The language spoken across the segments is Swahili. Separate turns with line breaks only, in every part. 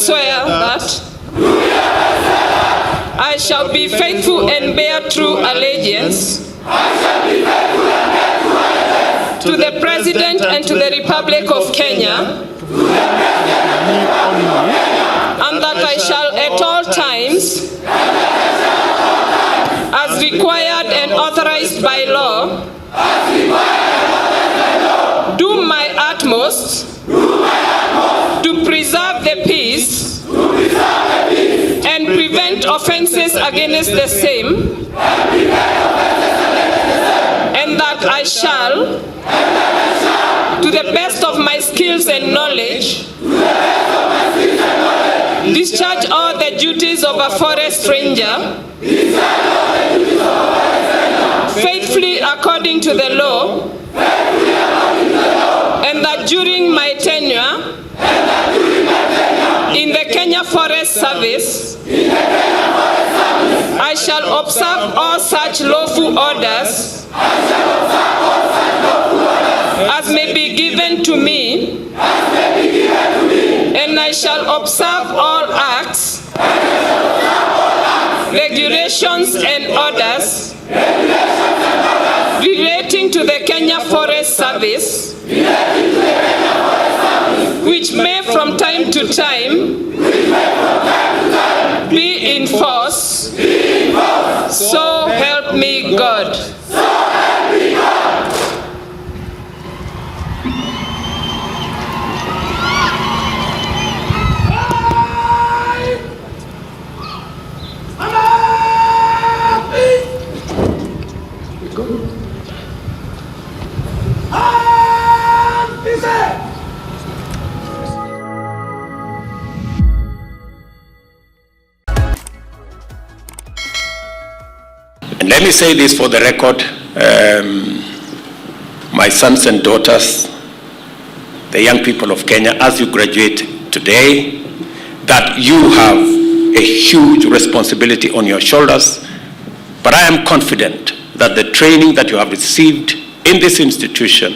swear that I shall be faithful and bear true allegiance to the President and to the Republic of Kenya, and that I shall at all times, as required and authorized by law, do my utmost to preserve the peace and prevent offenses against the same, and that I shall, to the best of my skills and knowledge, discharge all the duties of a forest ranger faithfully according to the law, and that during my tenure in the Kenya Forest Service, I shall observe all such lawful orders as may be given to me, and I shall observe all acts, regulations and orders relating to the Kenya Forest Service, which may from time to time be in force. So help me God.
And let me say this for the record, my sons and daughters, the young people of Kenya, as you graduate today, that you have a huge responsibility on your shoulders, but I am confident that the training that you have received in this institution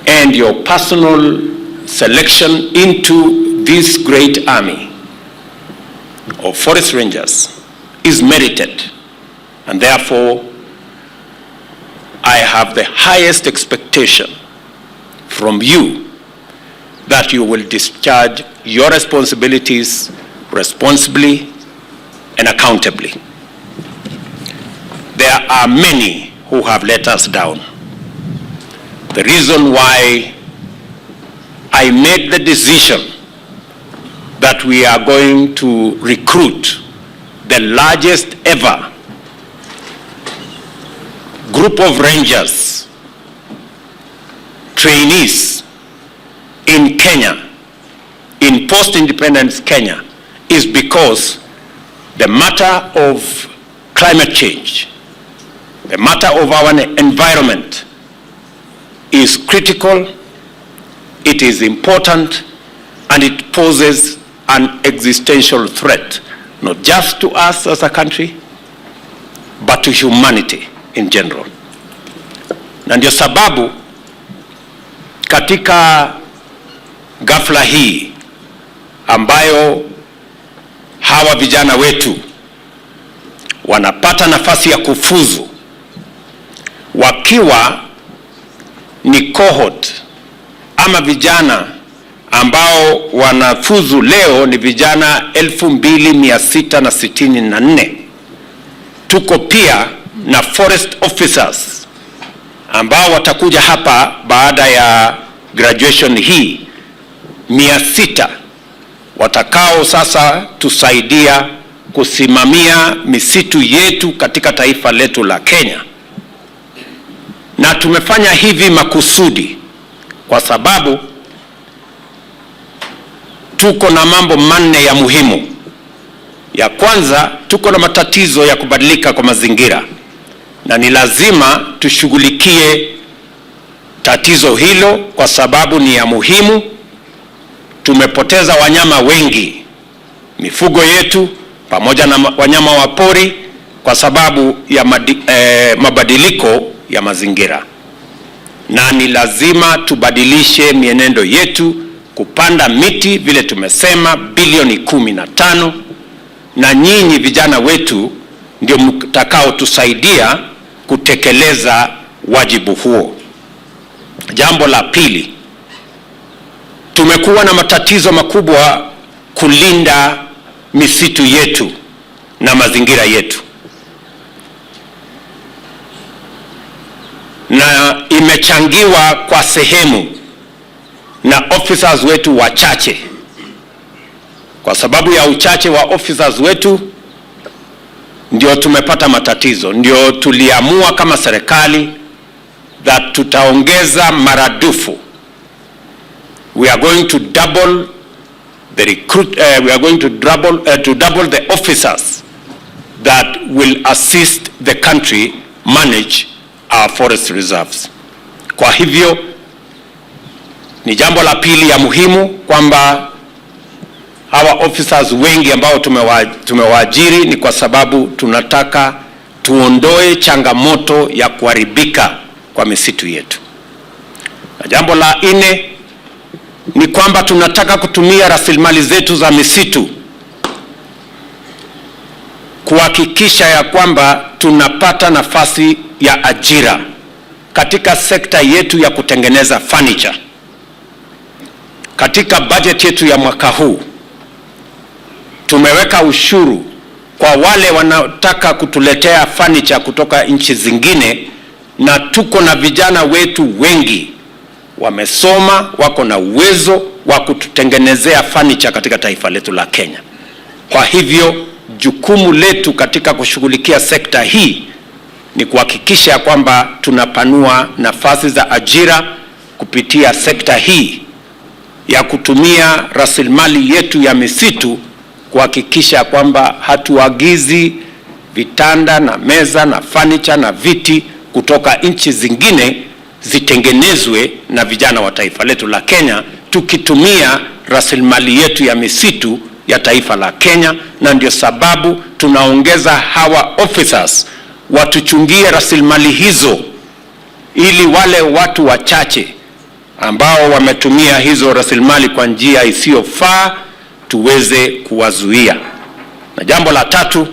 and your personal selection into this great army of forest rangers is merited. And therefore, I have the highest expectation from you that you will discharge your responsibilities responsibly and accountably. There are many who have let us down. The reason why I made the decision that we are going to recruit the largest ever group of rangers, trainees in Kenya, in post-independence Kenya, is because the matter of climate change, the matter of our environment is critical, it is important, and it poses an existential threat, not just to us as a country, but to humanity in general. Na ndio sababu katika ghafla hii ambayo hawa vijana wetu wanapata nafasi ya kufuzu wakiwa ni cohort ama vijana ambao wanafuzu leo ni vijana 2664. Tuko pia na forest officers ambao watakuja hapa baada ya graduation hii 600 watakao sasa tusaidia kusimamia misitu yetu katika taifa letu la Kenya. Na tumefanya hivi makusudi kwa sababu tuko na mambo manne ya muhimu. Ya kwanza, tuko na matatizo ya kubadilika kwa mazingira, na ni lazima tushughulikie tatizo hilo kwa sababu ni ya muhimu. Tumepoteza wanyama wengi, mifugo yetu pamoja na wanyama wa pori kwa sababu ya mabadiliko ya mazingira, na ni lazima tubadilishe mienendo yetu kupanda miti vile tumesema bilioni 15, na nyinyi vijana wetu ndio mtakao tusaidia kutekeleza wajibu huo. Jambo la pili, tumekuwa na matatizo makubwa kulinda misitu yetu na mazingira yetu, na imechangiwa kwa sehemu na officers wetu wachache. Kwa sababu ya uchache wa officers wetu ndio tumepata matatizo. Ndio tuliamua kama serikali that tutaongeza maradufu. We are going to double the we are going to double the officers that will assist the country manage our forest reserves. Kwa hivyo ni jambo la pili ya muhimu kwamba hawa officers wengi ambao tumewaajiri ni kwa sababu tunataka tuondoe changamoto ya kuharibika kwa misitu yetu. Na jambo la nne ni kwamba tunataka kutumia rasilimali zetu za misitu kuhakikisha ya kwamba tunapata nafasi ya ajira katika sekta yetu ya kutengeneza furniture. Katika budget yetu ya mwaka huu tumeweka ushuru kwa wale wanaotaka kutuletea furniture kutoka nchi zingine, na tuko na vijana wetu wengi wamesoma, wako na uwezo wa kututengenezea furniture katika taifa letu la Kenya. Kwa hivyo jukumu letu katika kushughulikia sekta hii ni kuhakikisha kwamba tunapanua nafasi za ajira kupitia sekta hii ya kutumia rasilimali yetu ya misitu, kuhakikisha kwamba hatuagizi vitanda na meza na furniture na viti kutoka nchi zingine zitengenezwe na vijana wa taifa letu la Kenya, tukitumia rasilimali yetu ya misitu ya taifa la Kenya. Na ndio sababu tunaongeza hawa officers watuchungie rasilimali hizo, ili wale watu wachache ambao wametumia hizo rasilimali kwa njia isiyofaa tuweze kuwazuia. Na jambo la tatu,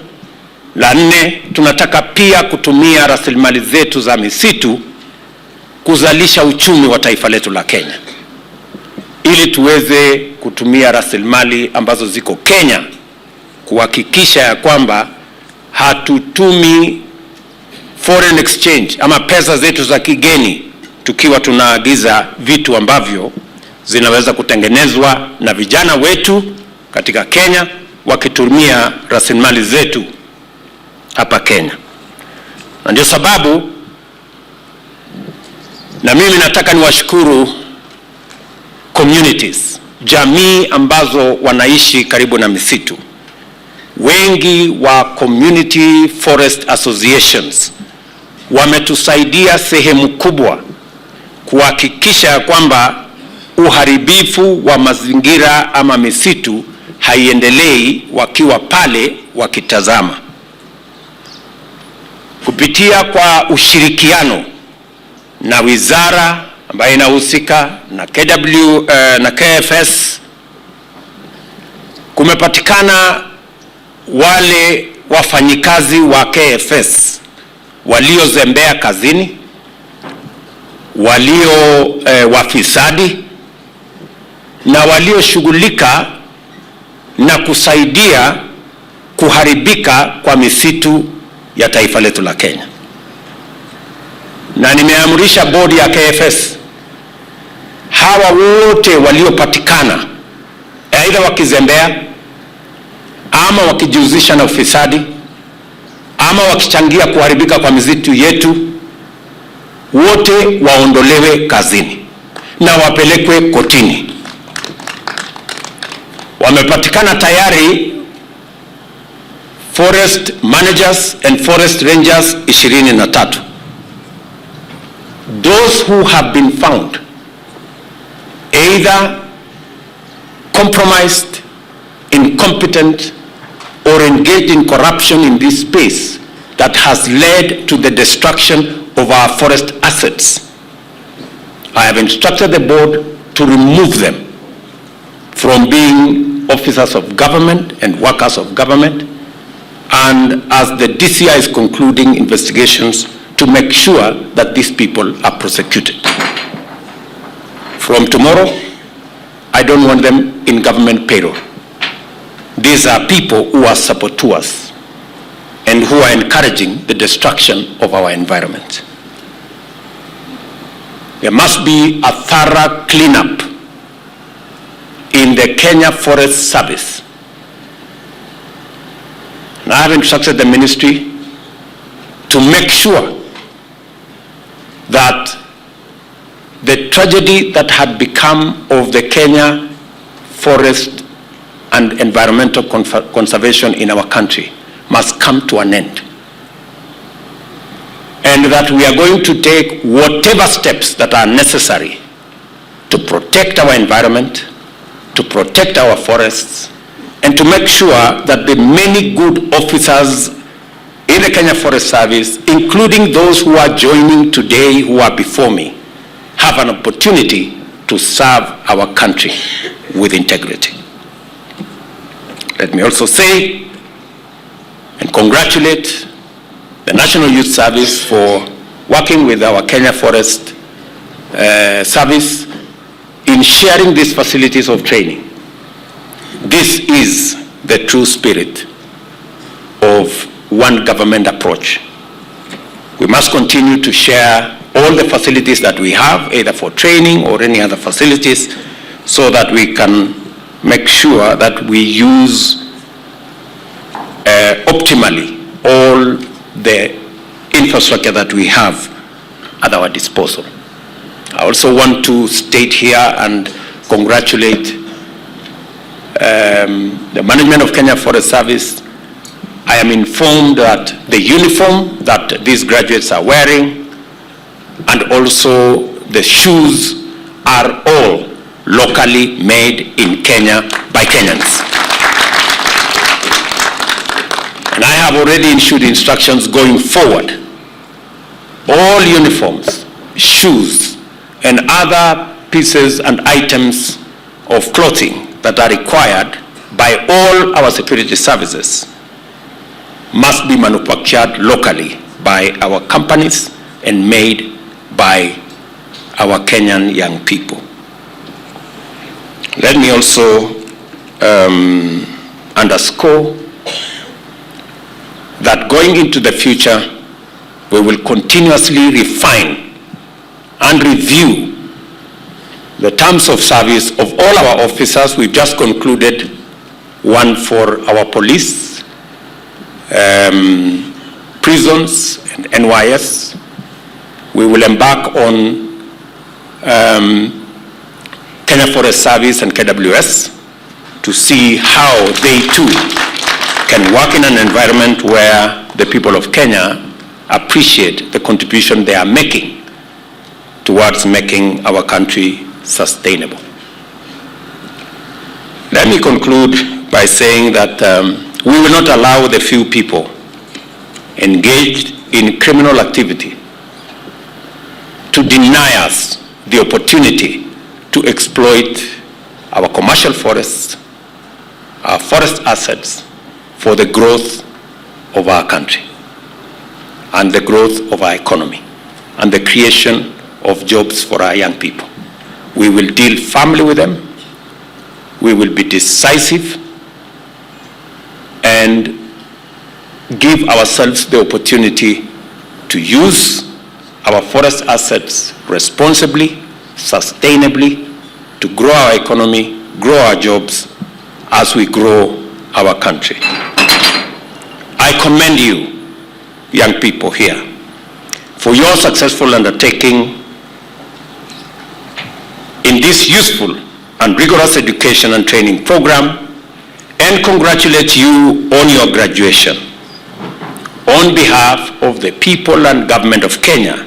la nne, tunataka pia kutumia rasilimali zetu za misitu kuzalisha uchumi wa taifa letu la Kenya, ili tuweze kutumia rasilimali ambazo ziko Kenya kuhakikisha ya kwamba hatutumi foreign exchange ama pesa zetu za kigeni tukiwa tunaagiza vitu ambavyo zinaweza kutengenezwa na vijana wetu katika Kenya wakitumia rasilimali zetu hapa Kenya. Na ndio sababu na mimi nataka niwashukuru communities, jamii ambazo wanaishi karibu na misitu. Wengi wa community forest associations wametusaidia sehemu kubwa kuhakikisha kwamba uharibifu wa mazingira ama misitu haiendelei wakiwa pale wakitazama. Kupitia kwa ushirikiano na wizara ambayo inahusika na na KFS, kumepatikana wale wafanyikazi wa KFS waliozembea kazini, walio wafisadi na walioshughulika na kusaidia kuharibika kwa misitu ya taifa letu la Kenya. Na nimeamrisha bodi ya KFS, hawa wote waliopatikana aidha wakizembea ama wakijihusisha na ufisadi ama wakichangia kuharibika kwa misitu yetu, wote waondolewe kazini na wapelekwe kotini. Wamepatikana tayari forest managers and forest rangers 23. Those who have been found either compromised, incompetent, or engaged in corruption in this space that has led to the destruction of our forest assets, I have instructed the board to remove them from being officers of government and workers of government, and as the DCI is concluding investigations to make sure that these people are prosecuted. From tomorrow, I don't want them in government payroll. These are people who are saboteurs and who are encouraging the destruction of our environment. There must be a thorough cleanup in the Kenya Forest Service. And I have instructed the ministry to make sure that the tragedy that had become of the Kenya forest and environmental conservation in our country must come to an end. And that we are going to take whatever steps that are necessary to protect our environment, to protect our forests, and to make sure that the many good officers in the Kenya Forest Service, including those who are joining today, who are before me, have an opportunity to serve our country with integrity. Let me also say and congratulate the National Youth Service for working with our Kenya Forest Service in sharing these facilities of training. This is the true spirit of one government approach. We must continue to share all the facilities that we have, either for training or any other facilities, so that we can make sure that we use optimally all the infrastructure that we have at our disposal. I also want to state here and congratulate the management of Kenya Forest Service. I am informed that the uniform that these graduates are wearing and also the shoes are all locally made in Kenya by Kenyans. And I have already issued instructions going forward. All uniforms, shoes, and other pieces and items of clothing that are required by all our security services must be manufactured locally by our companies and made by our Kenyan young people. Let me also underscore that going into the future, we will continuously refine and review the terms of service of all our officers. We've just concluded one for our police, prisons, and NYS. We will embark on Kenya Forest Service and KWS to see how they too can work in an environment where the people of Kenya appreciate the contribution they are making towards making our country sustainable. Let me conclude by saying that we will not allow the few people engaged in criminal activity to deny us the opportunity to exploit our commercial forests, our forest assets, for the growth of our country and the growth of our economy and the creation of jobs for our young people. We will deal firmly with them. We will be decisive and give ourselves the opportunity to use our forest assets responsibly, sustainably, to grow our economy, grow our jobs as we grow our country. I commend you, young people here, for your successful undertaking in this useful and rigorous education and training program, and congratulate you on your graduation. On behalf of the people and government of Kenya,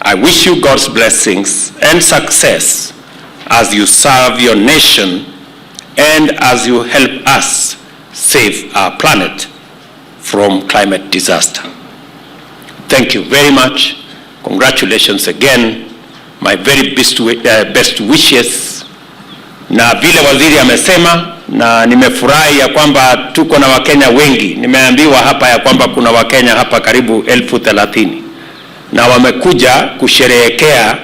I wish you God's blessings and success as you serve your nation and as you help us save our planet from climate disaster. Thank you very much. Congratulations again. My very best wishes na vile waziri amesema, na nimefurahi ya kwamba tuko na Wakenya wengi. Nimeambiwa hapa ya kwamba kuna Wakenya hapa karibu 30,000 na wamekuja kusherehekea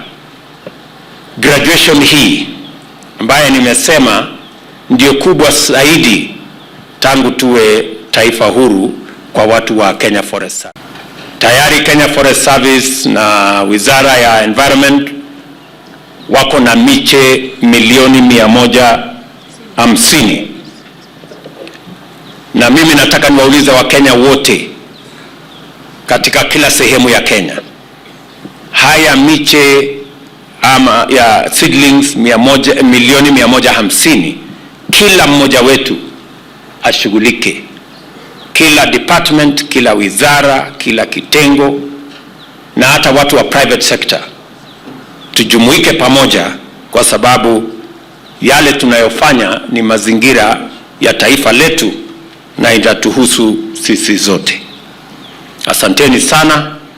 graduation hii ambaye nimesema ndio kubwa zaidi tangu tuwe taifa huru kwa watu wa Kenya Forest Service. Tayari Kenya Forest Service na Wizara ya Environment wako na miche milioni 150. Na mimi nataka niwaulize Wakenya wote katika kila sehemu ya Kenya, haya miche ama ya seedlings milioni 150, kila mmoja wetu ashughulike, kila department, kila wizara, kila kitengo, na hata watu wa private sector tujumuike pamoja, kwa sababu yale tunayofanya ni mazingira ya taifa letu na itatuhusu sisi zote. Asanteni sana.